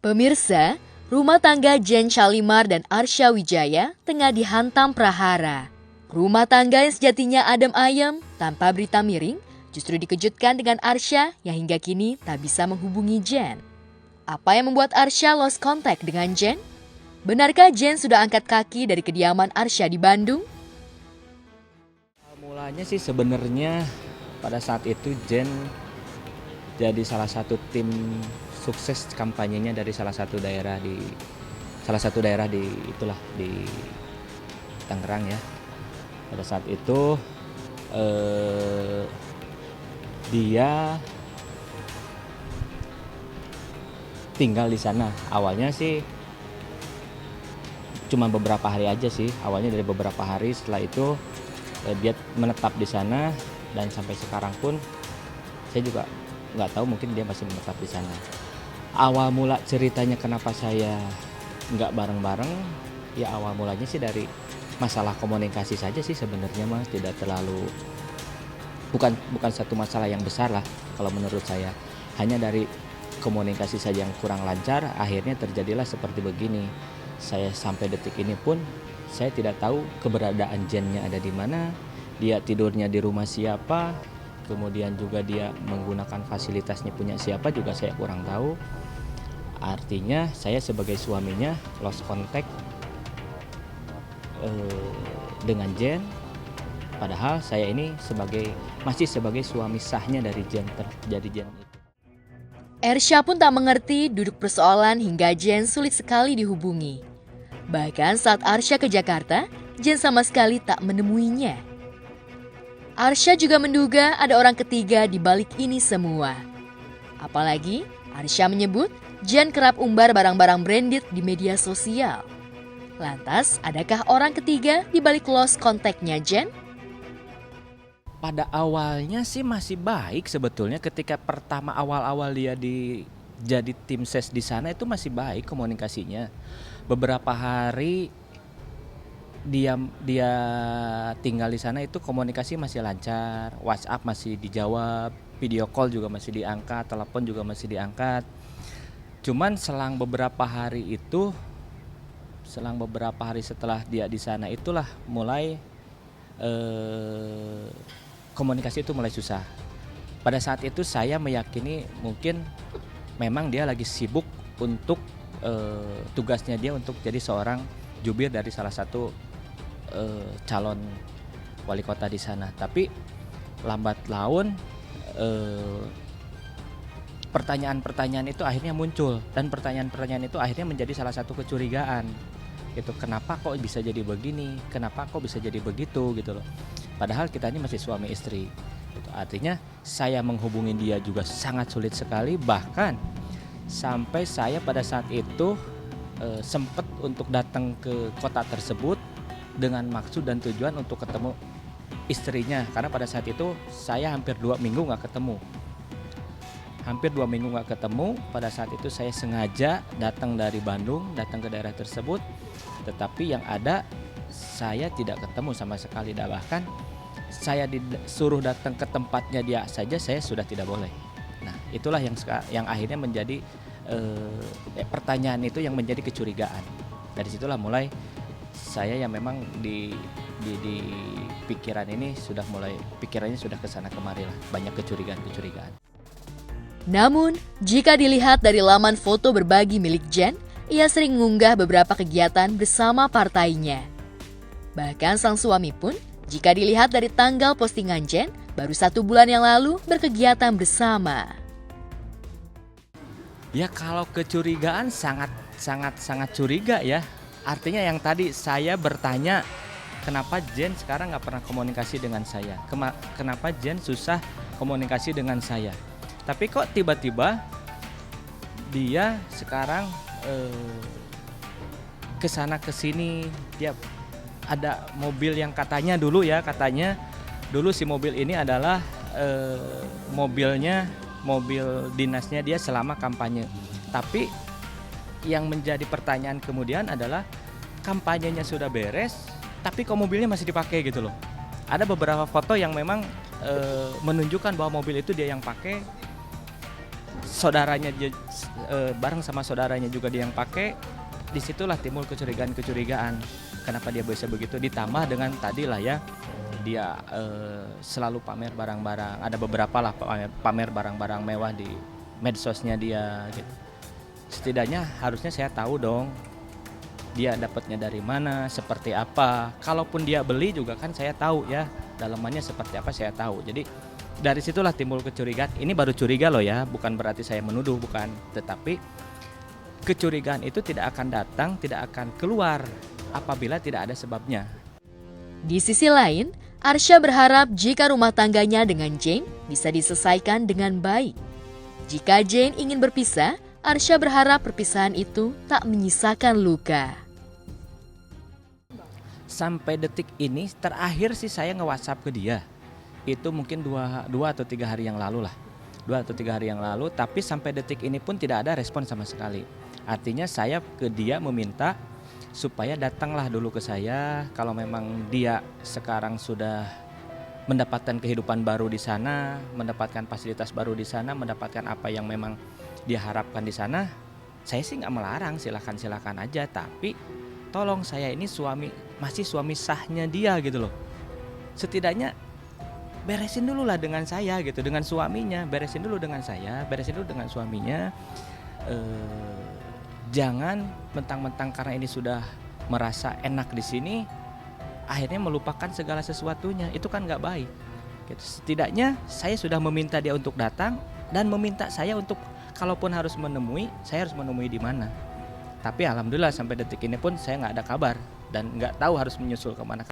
Pemirsa, rumah tangga Jen Shalimar dan Arsya Wijaya tengah dihantam prahara. Rumah tangga yang sejatinya adem ayem, tanpa berita miring, justru dikejutkan dengan Arsya yang hingga kini tak bisa menghubungi Jen. Apa yang membuat Arsya lost contact dengan Jen? Benarkah Jen sudah angkat kaki dari kediaman Arsya di Bandung? Mulanya sih sebenarnya pada saat itu Jen jadi salah satu tim sukses kampanyenya dari salah satu daerah di Tangerang ya. Pada saat itu dia tinggal di sana. Awalnya sih cuma beberapa hari aja sih. Awalnya dari beberapa hari, setelah itu dia menetap di sana dan sampai sekarang pun saya juga nggak tahu, mungkin dia masih menetap di sana. Awal mula ceritanya kenapa saya nggak bareng-bareng, ya awal mulanya sih dari masalah komunikasi saja sih sebenarnya, Mas. Tidak terlalu, bukan satu masalah yang besar lah kalau menurut saya. Hanya dari komunikasi saja yang kurang lancar, akhirnya terjadilah seperti begini. Saya sampai detik ini pun saya tidak tahu keberadaan Jennya ada di mana, dia tidurnya di rumah siapa, kemudian juga dia menggunakan fasilitasnya punya siapa juga saya kurang tahu. Artinya saya sebagai suaminya lost contact dengan Jen, padahal saya ini masih sebagai suami sahnya dari Jen itu. Arsya pun tak mengerti duduk persoalan hingga Jen sulit sekali dihubungi. Bahkan saat Arsya ke Jakarta, Jen sama sekali tak menemuinya. Arsya juga menduga ada orang ketiga di balik ini semua. Apalagi Arsya menyebut Jen kerap umbar barang-barang branded di media sosial. Lantas, adakah orang ketiga di balik lost contact-nya Jen? Pada awalnya sih masih baik sebetulnya, ketika pertama awal-awal dia jadi tim ses di sana itu masih baik komunikasinya. Beberapa hari dia tinggal di sana itu komunikasi masih lancar, WhatsApp masih dijawab, video call juga masih diangkat, telepon juga masih diangkat. Cuman selang beberapa hari setelah dia di sana itulah mulai komunikasi itu mulai susah. Pada saat itu saya meyakini mungkin memang dia lagi sibuk untuk tugasnya dia untuk jadi seorang jubir dari salah satu calon wali kota di sana. Tapi lambat laun pertanyaan-pertanyaan itu akhirnya muncul, dan pertanyaan-pertanyaan itu akhirnya menjadi salah satu kecurigaan. Gitu, kenapa kok bisa jadi begini? Kenapa kok bisa jadi begitu gitu loh. Padahal kita ini masih suami istri. Gitu. Artinya saya menghubungi dia juga sangat sulit sekali, bahkan sampai saya pada saat itu sempat untuk datang ke kota tersebut dengan maksud dan tujuan untuk ketemu istrinya, karena pada saat itu saya hampir 2 minggu nggak ketemu. Pada saat itu saya sengaja datang dari Bandung, datang ke daerah tersebut, tetapi yang ada saya tidak ketemu sama sekali. Bahkan saya disuruh datang ke tempatnya dia saja saya sudah tidak boleh. Nah, itulah yang akhirnya menjadi pertanyaan itu yang menjadi kecurigaan. Dari situlah mulai saya yang memang di pikirannya sudah kesana kemari lah, banyak kecurigaan. Namun, jika dilihat dari laman foto berbagi milik Jen, ia sering mengunggah beberapa kegiatan bersama partainya. Bahkan sang suami pun, jika dilihat dari tanggal postingan Jen, baru 1 bulan yang lalu berkegiatan bersama. Ya kalau kecurigaan sangat curiga ya. Artinya yang tadi saya bertanya, kenapa Jen sekarang nggak pernah komunikasi dengan saya? Kenapa Jen susah komunikasi dengan saya? Tapi kok tiba-tiba dia sekarang kesana kesini, dia ada mobil yang katanya dulu si mobil ini adalah mobil dinasnya dia selama kampanye. Tapi yang menjadi pertanyaan kemudian adalah kampanyenya sudah beres, tapi kok mobilnya masih dipakai gitu loh. Ada beberapa foto yang memang menunjukkan bahwa mobil itu dia yang pakai. saudaranya bareng sama saudaranya juga dia yang pakai, disitulah timbul kecurigaan kenapa dia bisa begitu, ditambah dengan tadi lah ya, dia selalu pamer barang-barang, ada beberapa lah pamer barang-barang mewah di medsosnya dia gitu. Setidaknya harusnya saya tahu dong dia dapatnya dari mana, seperti apa. Kalaupun dia beli juga kan saya tahu ya, dalamannya seperti apa saya tahu. Jadi dari situlah timbul kecurigaan. Ini baru curiga loh ya, bukan berarti saya menuduh, bukan. Tetapi kecurigaan itu tidak akan datang, tidak akan keluar apabila tidak ada sebabnya. Di sisi lain, Arsya berharap jika rumah tangganya dengan Jane bisa diselesaikan dengan baik. Jika Jane ingin berpisah, Arsya berharap perpisahan itu tak menyisakan luka. Sampai detik ini terakhir sih saya nge-WhatsApp ke dia. Itu mungkin 2 atau 3 hari yang lalu lah. 2 atau 3 hari yang lalu, tapi sampai detik ini pun tidak ada respon sama sekali. Artinya saya ke dia meminta supaya datanglah dulu ke saya. Kalau memang dia sekarang sudah mendapatkan kehidupan baru di sana, mendapatkan fasilitas baru di sana, mendapatkan apa yang memang dia harapkan di sana, saya sih nggak melarang, silakan aja. Tapi tolong, saya ini masih suami sahnya dia gitu loh. Setidaknya beresin dulu lah dengan saya gitu, dengan suaminya, beresin dulu dengan saya, beresin dulu dengan suaminya. Jangan mentang-mentang karena ini sudah merasa enak di sini, akhirnya melupakan segala sesuatunya. Itu kan nggak baik. Gitu. Setidaknya saya sudah meminta dia untuk datang dan meminta saya untuk kalaupun harus menemui, saya harus menemui di mana. Tapi alhamdulillah sampai detik ini pun saya nggak ada kabar dan nggak tahu harus menyusul kemana.